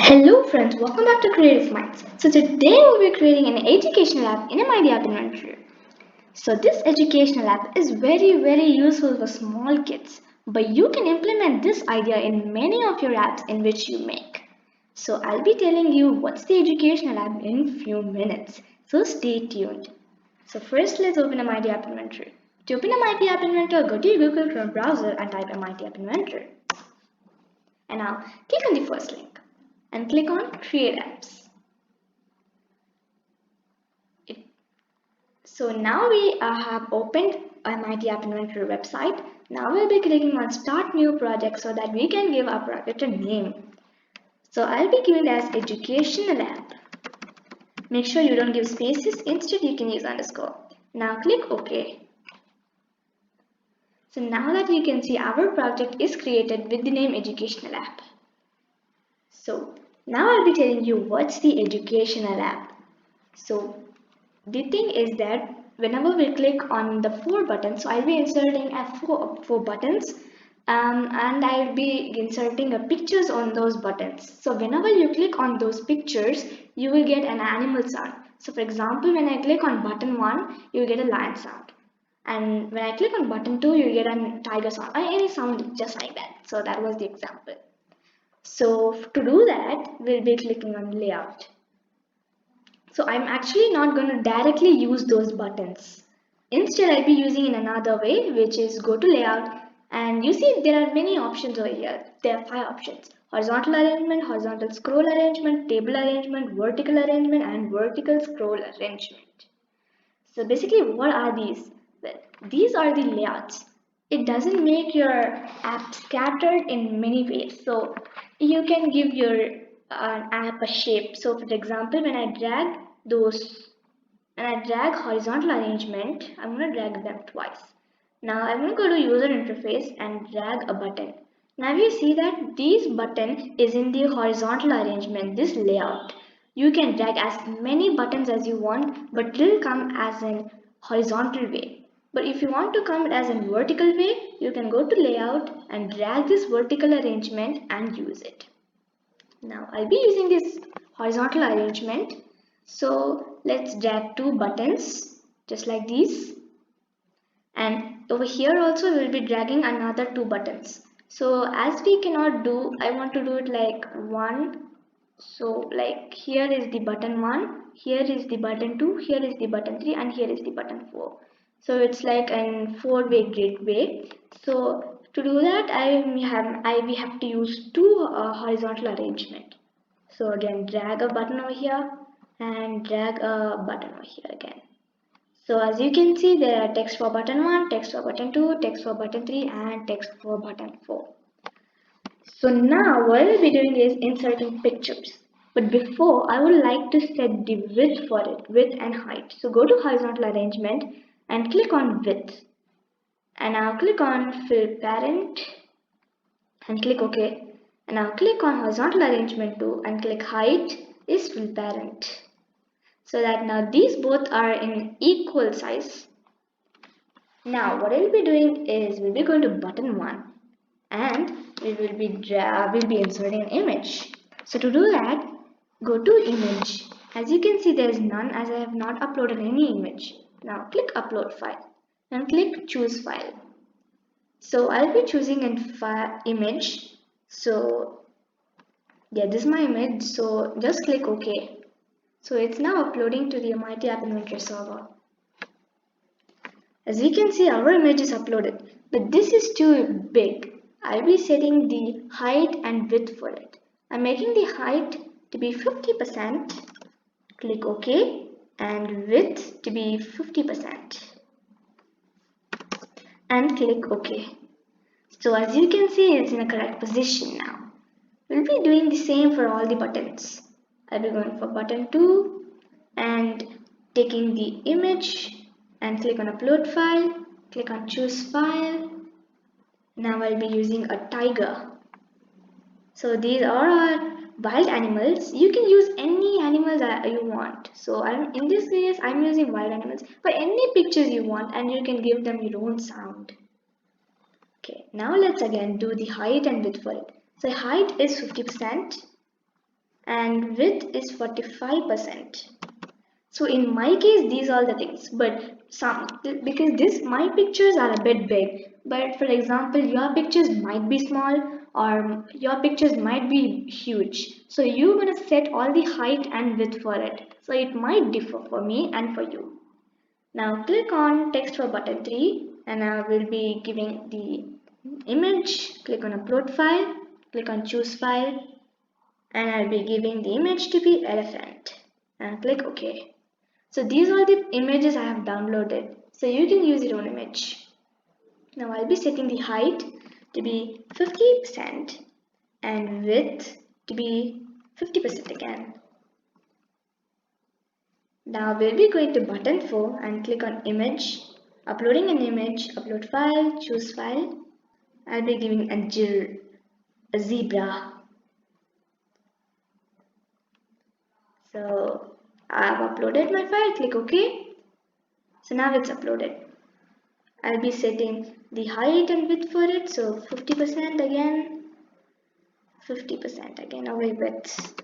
Hello friends, welcome back to Creative Minds. So today we'll be creating an educational app in MIT App Inventor. So this educational app is very useful for small kids, but you can implement this idea in many of your apps in which you make. So I'll be telling you what's the educational app in few minutes. So stay tuned. So first let's open MIT App Inventor. To open MIT App Inventor, go to your Google Chrome browser and type MIT App Inventor. And now click on the first link and click on Create Apps. So now we have opened MIT App Inventor website. Now we'll be clicking on Start New Project so that we can give our project a name. So I'll be giving it as Educational App. Make sure you don't give spaces. Instead, you can use underscore. Now click OK. So now that you can see our project is created with the name Educational App. So now I'll be telling you what's the Educational App. So the thing is that whenever we click on the four buttons, so I'll be inserting four buttons and I'll be inserting a pictures on those buttons. So whenever you click on those pictures, you will get an animal sound. So for example, when I click on button 1, you will get a lion sound. And when I click on button 2, you get a tiger sound or any sound just like that. So that was the example. So to do that, we'll be clicking on layout. So I'm actually not going to directly use those buttons. Instead, I'll be using in another way, which is go to layout, and you see there are many options over here. There are 5 options: horizontal arrangement, horizontal scroll arrangement, table arrangement, vertical arrangement, and vertical scroll arrangement. So basically, what are these? Well, these are the layouts. It doesn't make your app scattered in many ways. So you can give your app a shape. So for example, when I drag those and I drag horizontal arrangement, I'm going to drag them twice. Now I'm going to go to user interface and drag a button. Now you see that this button is in the horizontal arrangement, this layout. You can drag as many buttons as you want, but it will come as an horizontal way. But if you want to come as a vertical way, you can go to layout and drag this vertical arrangement and use it. Now I'll be using this horizontal arrangement. So let's drag 2 buttons just like these. And over here also we'll be dragging another 2 buttons. So as we cannot do, I want to do it like one. So like here is the button 1, here is the button 2, here is the button 3, and here is the button 4. So it's like an 4-way grid way. So to do that we have to use 2 horizontal arrangement. So again drag a button over here and drag a button over here again. So as you can see, there are text for button 1, text for button 2, text for button 3, and text for button 4. So now what I'll be doing is inserting pictures. But before, I would like to set the width for it, width and height. So go to horizontal arrangement and click on width. And now click on fill parent and click OK. And now click on horizontal arrangement too and click height is fill parent. So that now these both are in equal size. Now what I'll be doing is we'll be going to button 1 and we'll be inserting an image. So to do that, go to image. As you can see, there is none as I have not uploaded any image. Now click upload file and click choose file. So I'll be choosing an image. So yeah, this is my image. So just click OK. So it's now uploading to the MIT App Inventor server. As you can see, our image is uploaded, but this is too big. I'll be setting the height and width for it. I'm making the height to be 50%. Click OK, and width to be 50%. And click OK. So as you can see, it's in a correct position now. We'll be doing the same for all the buttons. I'll be going for button 2 and taking the image and click on upload file, click on choose file. Now I'll be using a tiger. So these are our wild animals. You can use any animals that you want. So in this case I'm using wild animals, but any pictures you want, and you can give them your own sound. Okay, now let's again do the height and width for it. So height is 50% and width is 45%. So in my case, these are the things, but some, because this my pictures are a bit big, but for example, your pictures might be small or your pictures might be huge. So you're gonna set all the height and width for it. So it might differ for me and for you. Now click on text for button 3 and I will be giving the image. Click on upload file, click on choose file, and I'll be giving the image to be elephant and click OK. So these are the images I have downloaded. So you can use your own image. Now I'll be setting the height to be 50% and width to be 50% again. Now we'll be going to button 4 and click on image, uploading an image, upload file, choose file. I'll be giving a zebra. So I've uploaded my file, click OK. So now it's uploaded. I'll be setting the height and width for it, so 50% again, 50% again, away width,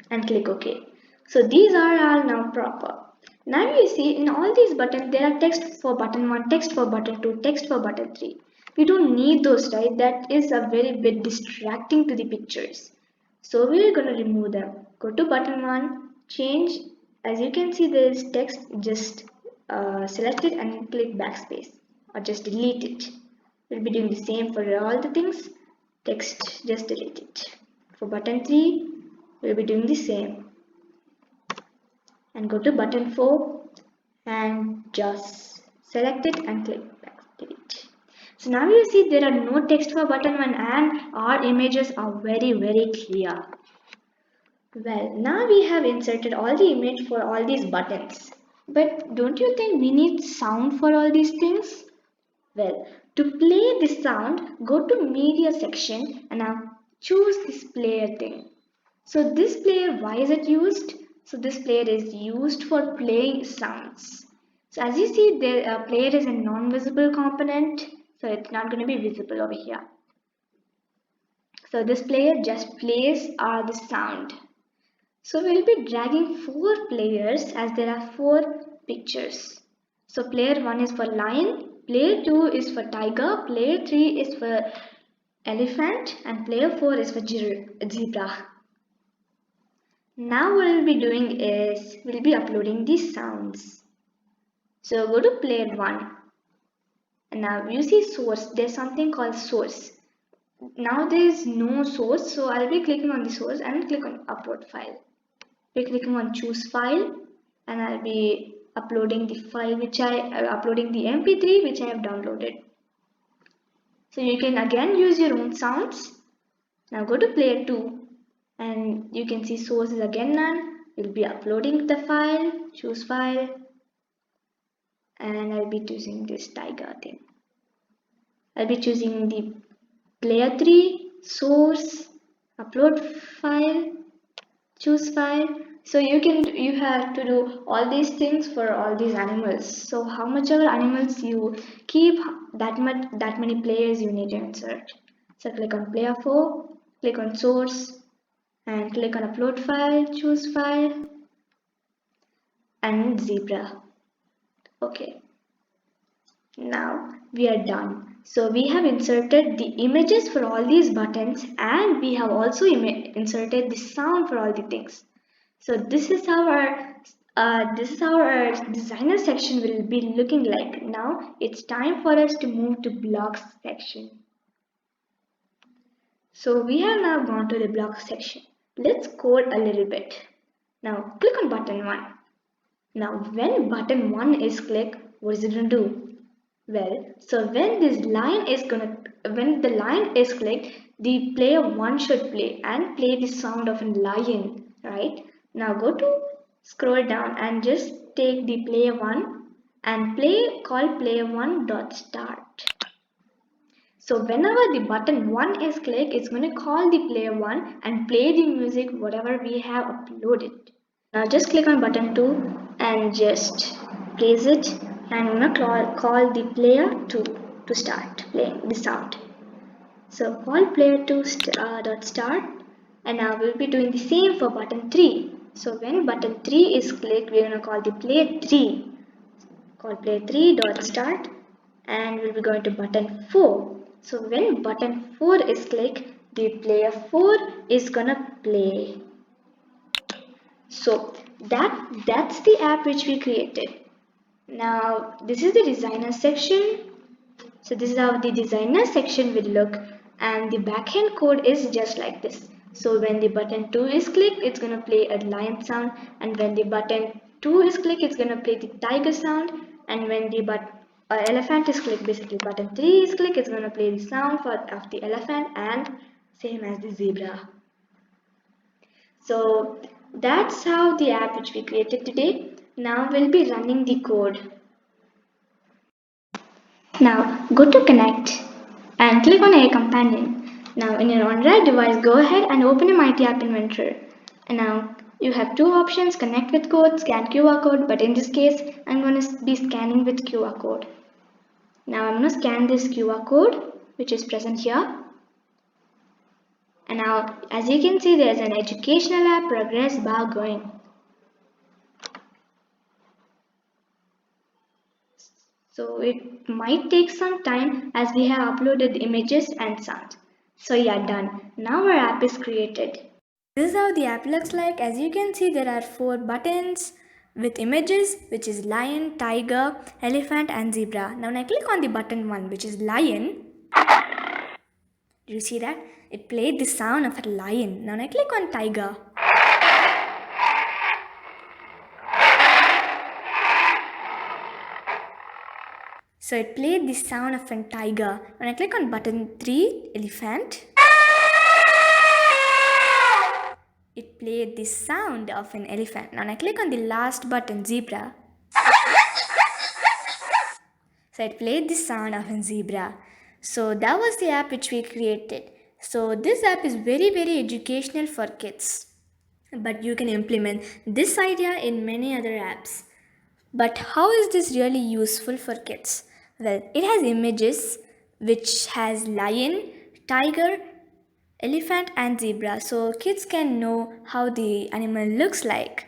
and click OK. So these are all now proper. Now you see in all these buttons there are text for button 1, text for button 2, text for button 3. We don't need those, right? That is a very bit distracting to the pictures. So we're going to remove them. Go to button 1, change. As you can see there is text, just select it and click backspace or just delete it. We'll be doing the same for all the things. Text, just delete it. For button 3, we'll be doing the same. And go to button 4 and just select it and click back delete. So now you see there are no text for button 1 and our images are very clear. Well, now we have inserted all the image for all these buttons. But don't you think we need sound for all these things? Well, to play this sound, go to media section and now choose this player thing. So this player, why is it used? So this player is used for playing sounds. So as you see, the player is a non-visible component, so it's not going to be visible over here. So this player just plays the sound. So we'll be dragging 4 players as there are 4 pictures. So player 1 is for lion, player 2 is for tiger, player 3 is for elephant, and player 4 is for zebra. Now what we'll be doing is we'll be uploading these sounds. So go to player 1 and now you see source. There's something called source. Now there is no source, so I'll be clicking on the source and click on upload file. Be clicking on choose file and I'll be uploading the file which uploading the mp3 which I have downloaded. So you can again use your own sounds. Now go to player 2 and you can see source is again none. We'll be uploading the file, choose file, and I'll be choosing this tiger thing. I'll be choosing the player 3, source, upload file, choose file. So you have to do all these things for all these animals. So how much ever animals you keep, that many players you need to insert. So click on player 4, click on source and click on upload file, choose file and zebra. Okay. Now we are done. So we have inserted the images for all these buttons and we have also inserted the sound for all the things. So this is how our designer section will be looking like. Now it's time for us to move to blocks section. So we have now gone to the blocks section. Let's code a little bit. Now click on button 1. Now when button 1 is clicked, what is it going to do? Well, so when the line is clicked, the player 1 should play and play the sound of a lion, right? Now go to scroll down and just take the player 1 and call player 1 dot start. So whenever the button 1 is clicked, it's going to call the player 1 and play the music whatever we have uploaded. Now just click on button 2 and just place it and I'm going to call the player 2 to start playing the sound. So call player 2 dot start And now we'll be doing the same for button 3. So when button 3 is clicked, we're going to call the play 3. Call play 3 dot start, and we'll be going to button 4. So when button 4 is clicked, the player 4 is gonna play. So that's the app which we created. Now this is the designer section. So this is how the designer section will look, and the backend code is just like this. So when the button 2 is clicked, it's gonna play a lion sound, and when the button 2 is clicked, it's gonna play the tiger sound, and when the elephant is clicked, basically button 3 is clicked, it's gonna play the sound of the elephant, and same as the zebra. So that's how the app which we created today. Now we'll be running the code. Now go to connect and click on AI Companion. Now in your Android device, go ahead and open your Mighty App Inventor. And now you have two options, connect with code, scan QR code, but in this case I'm going to be scanning with QR code. Now I'm going to scan this QR code which is present here. And now as you can see, there's an educational app progress bar going. So it might take some time as we have uploaded the images and sound. So yeah, done. Now our app is created. This is how the app looks like. As you can see, there are 4 buttons with images, which is lion, tiger, elephant and zebra. Now when I click on the button 1, which is lion, do you see that? It played the sound of a lion. Now when I click on tiger, so it played the sound of a tiger. When I click on button 3, elephant, it played the sound of an elephant. Now when I click on the last button, zebra, so it played the sound of a zebra. So that was the app which we created. So this app is very educational for kids. But you can implement this idea in many other apps. But how is this really useful for kids? Well, it has images which has lion, tiger, elephant and zebra, so kids can know how the animal looks like.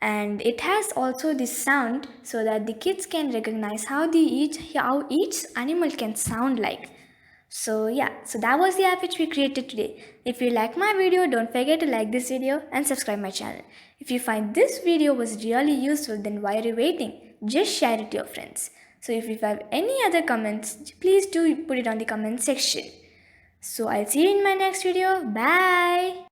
And it has also the sound so that the kids can recognize how each animal can sound like. So yeah, so that was the app which we created today. If you like my video, don't forget to like this video and subscribe my channel. If you find this video was really useful, then why are you waiting? Just share it to your friends. So if you have any other comments, please do put it on the comment section. So I'll see you in my next video. Bye.